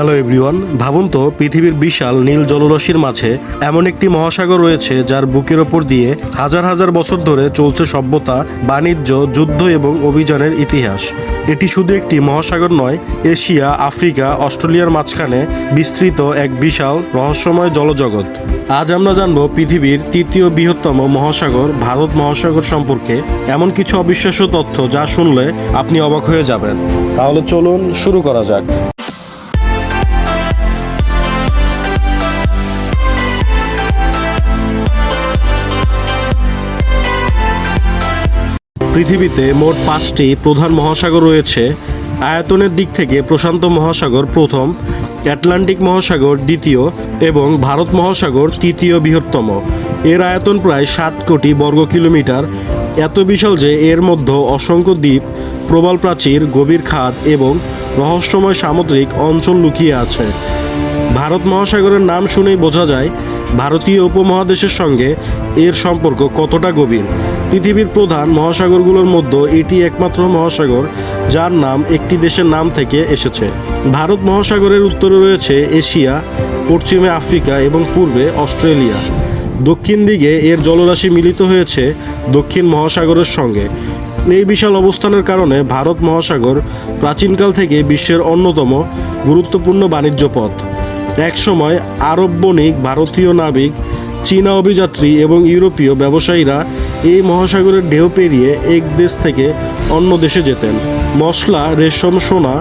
Hello everyone, ভাবুন তো পৃথিবীর বিশাল নীল জলরাশির মাঝে এমন একটি মহাসাগর রয়েছে যার বুকের ওপর দিয়ে হাজার হাজার বছর ধরে চলছে সভ্যতা, বাণিজ্য, যুদ্ধ এবং অভিযানের ইতিহাস। এটি শুধু একটি মহাসাগর নয়, এশিয়া, আফ্রিকা, অস্ট্রেলিয়ার মাঝখানে বিস্তৃত এক বিশাল রহস্যময় জলজগৎ। আজ আমরা জানব পৃথিবীর তৃতীয় বৃহত্তম মহাসাগর ভারত মহাসাগর সম্পর্কে এমন কিছু অবিশ্বাস্য তথ্য যা শুনলে আপনি অবাক হয়ে যাবেন। তাহলে চলুন শুরু করা যাক। পৃথিবীতে মোট 5টি প্রধান মহাসাগর রয়েছে। আয়তনের দিক থেকে প্রশান্ত মহাসাগর প্রথম, আটলান্টিক মহাসাগর দ্বিতীয় এবং ভারত মহাসাগর তৃতীয় বৃহত্তম। এর আয়তন প্রায় 7 কোটি বর্গ কিলোমিটার, এত বিশাল যে এর মধ্যে অসংখ্য দ্বীপ, প্রবাল প্রাচীর, গভীর খাদ এবং রহস্যময় সামুদ্রিক অঞ্চল লুকিয়ে আছে। ভারত মহাসাগরের নাম শুনেই বোঝা যায় ভারতীয় উপমহাদেশের সঙ্গে এর সম্পর্ক কতটা গভীর। পৃথিবীর প্রধান মহাসাগরগুলোর মধ্যে এটি একমাত্র মহাসাগর যার নাম একটি দেশের নাম থেকে এসেছে। ভারত মহাসাগরের উত্তরে রয়েছে এশিয়া, পশ্চিমে আফ্রিকা এবং পূর্বে অস্ট্রেলিয়া। দক্ষিণ দিকে এর জলরাশি মিলিত হয়েছে দক্ষিণ মহাসাগরের সঙ্গে। এই বিশাল অবস্থানের কারণে ভারত মহাসাগর প্রাচীনকাল থেকে বিশ্বের অন্যতম গুরুত্বপূর্ণ বাণিজ্য পথ। একসময় আরব বণিক, ভারতীয় নাবিক, চীনা অভিযাত্রী এবং ইউরোপীয় ব্যবসায়ীরা এই মহাসাগরের ঢেউ পেরিয়ে এক দেশ থেকে অন্য দেশে যেতেন। মশলা, রেশম, সোনা,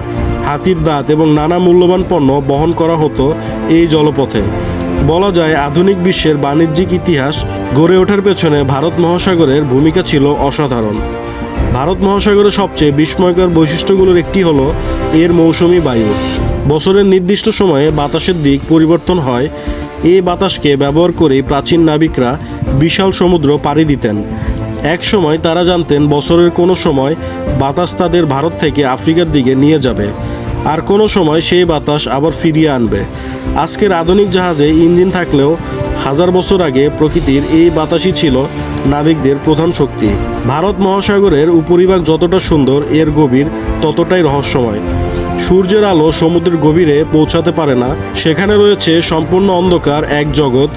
হাতির দাঁত এবং নানা মূল্যবান পণ্য বহন করা হতো এই জলপথে। বলা যায় আধুনিক বিশ্বের বাণিজ্যিক ইতিহাস গড়ে ওঠার পেছনে ভারত মহাসাগরের ভূমিকা ছিল অসাধারণ। ভারত মহাসাগরের সবচেয়ে বিস্ময়কর বৈশিষ্ট্যগুলোর একটি হলো এর মৌসুমি বায়ু। বছরের নির্দিষ্ট সময়ে বাতাসের দিক পরিবর্তন হয়। এই বাতাসকে ব্যবহার করে প্রাচীন নাবিকরা বিশাল সমুদ্র পাড়ি দিতেন। এক সময় তারা জানতেন বছরের কোনো সময় বাতাস তাদের ভারত থেকে আফ্রিকার দিকে নিয়ে যাবে, আর কোনো সময় সেই বাতাস আবার ফিরিয়ে আনবে। আজকের আধুনিক জাহাজে ইঞ্জিন থাকলেও হাজার বছর আগে প্রকৃতির এই বাতাসই ছিল নাবিকদের প্রধান শক্তি। ভারত মহাসাগরের উপরিভাগ যতটা সুন্দর, এর গভীর ততটাই রহস্যময়। সূর্যের আলো সমুদ্রের গভীরে পৌঁছাতে পারে না, সেখানে রয়েছে সম্পূর্ণ অন্ধকার এক জগৎ।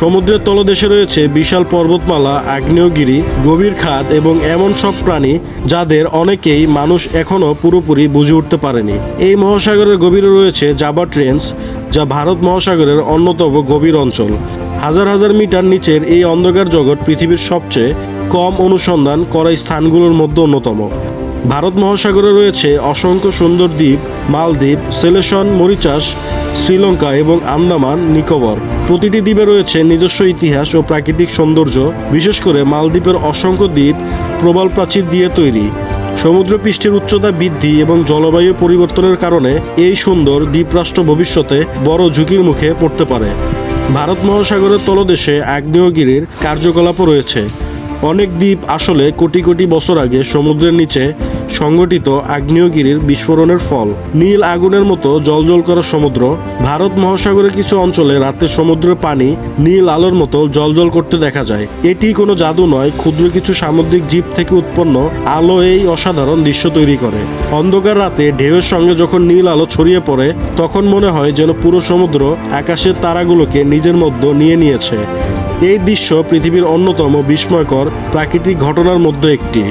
সমুদ্রের তলদেশে রয়েছে বিশাল পর্বতমালা, আগ্নেয়গিরি, গভীর খাদ এবং এমন সব প্রাণী যাদের অনেকেই মানুষ এখনও পুরোপুরি বুঝে উঠতে পারেনি। এই মহাসাগরের গভীরে রয়েছে জাভা ট্রেঞ্চ, যা ভারত মহাসাগরের অন্যতম গভীর অঞ্চল। হাজার হাজার মিটার নিচের এই অন্ধকার জগৎ পৃথিবীর সবচেয়ে কম অনুসন্ধান করা স্থানগুলোর মধ্যে অন্যতম। ভারত মহাসাগরে রয়েছে অসংখ্য সুন্দর দ্বীপ, মালদ্বীপ, সেলেশন, মরিচাস, শ্রীলঙ্কা এবং আন্দামান নিকোবর। প্রতিটি দ্বীপে রয়েছে নিজস্ব ইতিহাস ও প্রাকৃতিক সৌন্দর্য। বিশেষ করে মালদ্বীপের অসংখ্য দ্বীপ প্রবাল প্রাচীর দিয়ে তৈরি। সমুদ্রপৃষ্ঠের উচ্চতা বৃদ্ধি এবং জলবায়ু পরিবর্তনের কারণে এই সুন্দর দ্বীপরাষ্ট্র ভবিষ্যতে বড় ঝুঁকির মুখে পড়তে পারে। ভারত মহাসাগরের তলদেশে আগ্নেয়গিরির কার্যকলাপও রয়েছে। অনেক দ্বীপ আসলে কোটি কোটি বছর আগে সমুদ্রের নিচে সংগঠিত আগ্নেয়গিরির বিস্ফোরণের ফল। নীল আগুনের মতো জ্বলজ্বল করা সমুদ্র। ভারত মহাসাগরের কিছু অঞ্চলে রাতে সমুদ্রের পানি নীল আলোর মতো জ্বলজ্বল করতে দেখা যায়। এটি কোনো জাদু নয়, ক্ষুদ্র কিছু সামুদ্রিক জীব থেকে উৎপন্ন আলো এই অসাধারণ দৃশ্য তৈরি করে। অন্ধকার রাতে ঢেউয়ের সঙ্গে যখন নীল আলো ছড়িয়ে পড়ে, তখন মনে হয় যেন পুরো সমুদ্র আকাশের তারাগুলোকে নিজের মধ্যে নিয়ে নিয়েছে। এই দৃশ্য পৃথিবীর অন্যতম বিস্ময়কর প্রাকৃতিক ঘটনার মধ্যে একটি।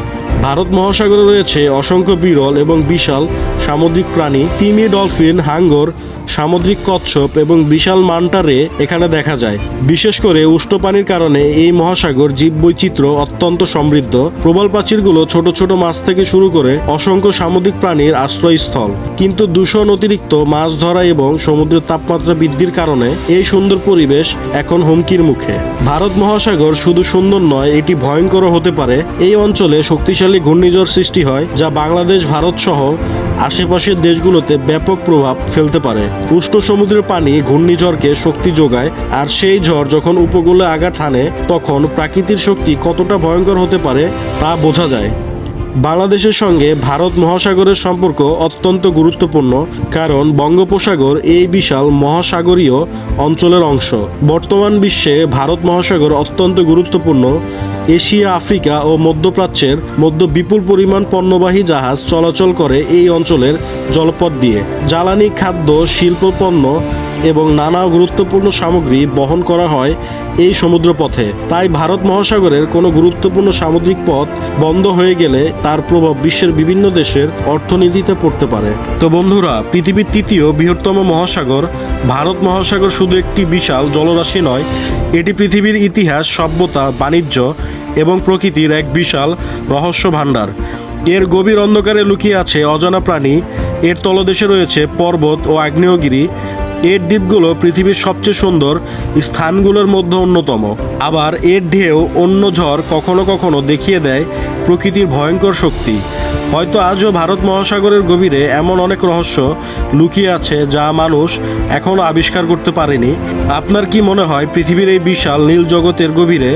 ভারত মহাসাগরে রয়েছে অসংখ্য বিরল এবং বিশাল সামুদ্রিক প্রাণী। তিমি, ডলফিন, হাঙ্গর, সামুদ্রিক কচ্ছপ এবং বিশাল মান্টা রে এখানে দেখা যায়। বিশেষ করে উষ্ণ পানির কারণে এই মহাসাগর জীববৈচিত্র্য অত্যন্ত সমৃদ্ধ। প্রবাল প্রাচীরগুলো ছোট ছোট মাছ থেকে শুরু করে অসংখ্য সামুদ্রিক প্রাণীর আশ্রয়স্থল। কিন্তু দূষণ, অতিরিক্ত মাছ ধরা এবং সমুদ্রের তাপমাত্রা বৃদ্ধির কারণে এই সুন্দর পরিবেশ এখন হুমকির মুখে। ভারত মহাসাগর শুধু সুন্দর নয়, এটি ভয়ঙ্কর হতে পারে। এই অঞ্চলে শক্তিশালী ঘূর্ণিঝড় সৃষ্টি হয় যা বাংলাদেশ, ভারত সহ আশেপাশের দেশগুলোতে ব্যাপক প্রভাব ফেলতে পারে। উষ্ণ সমুদ্রের পানি ঘূর্ণিঝড়কে শক্তি যোগায়, আর সেই ঝড় যখন উপকূলে আঘাত হানে তখন প্রাকৃতিক শক্তি কতটা ভয়ঙ্কর হতে পারে তা বোঝা যায়। বাংলাদেশের সঙ্গে ভারত মহাসাগরের সম্পর্ক অত্যন্ত গুরুত্বপূর্ণ, কারণ বঙ্গোপসাগর এই বিশাল মহাসাগরীয় অঞ্চলের অংশ। বর্তমান বিশ্বে ভারত মহাসাগর অত্যন্ত গুরুত্বপূর্ণ। এশিয়া, আফ্রিকা ও মধ্যপ্রাচ্যের মধ্যে বিপুল পরিমাণ পণ্যবাহী জাহাজ চলাচল করে এই অঞ্চলের জলপথ দিয়ে। জ্বালানি, খাদ্য, শিল্প পণ্য এবং নানা গুরুত্বপূর্ণ সামগ্রী বহন করা হয় এই সমুদ্রপথে। তাই ভারত মহাসাগরের কোনো গুরুত্বপূর্ণ সামুদ্রিক পথ বন্ধ হয়ে গেলে তার প্রভাব বিশ্বের বিভিন্ন দেশের অর্থনীতিতে পড়তে পারে। তো বন্ধুরা, পৃথিবীর তৃতীয় বৃহত্তম মহাসাগর ভারত মহাসাগর শুধু একটি বিশাল জলরাশি নয়, এটি পৃথিবীর ইতিহাস, সভ্যতা, বাণিজ্য এবং প্রকৃতির এক বিশাল রহস্য ভাণ্ডার। এর গভীর অন্ধকারে লুকিয়ে আছে অজানা প্রাণী, এর তলদেশে রয়েছে পর্বত ও আগ্নেয়গিরি। এর দ্বীপগুলো পৃথিবীর সবচেয়ে সুন্দর স্থানগুলোর মধ্যে অন্যতম। আবার এর ঢেউ, অন্য ঝড় কখনো কখনো দেখিয়ে দেয় প্রকৃতির ভয়ঙ্কর শক্তি। হয়তো আজও ভারত মহাসাগরের গভীরে এমন অনেক রহস্য লুকিয়ে আছে যা মানুষ এখনও আবিষ্কার করতে পারেনি। আপনার কি মনে হয় পৃথিবীর এই বিশাল নীল জগতের গভীরে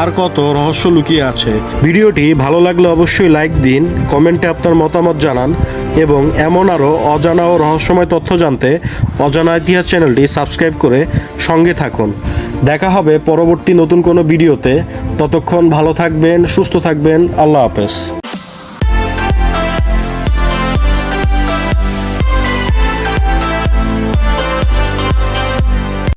আর কত রহস্য লুকিয়ে আছে? ভিডিওটি ভালো লাগলে অবশ্যই লাইক দিন, কমেন্টে আপনার মতামত জানান এবং এমন আরও অজানা ও রহস্যময় তথ্য জানতে অজানা ইতিহাস চ্যানেলটি সাবস্ক্রাইব করে সঙ্গে থাকুন। দেখা হবে পরবর্তী নতুন কোনো ভিডিওতে। ততক্ষণ ভালো থাকবেন, সুস্থ থাকবেন। আল্লাহ হাফেজ।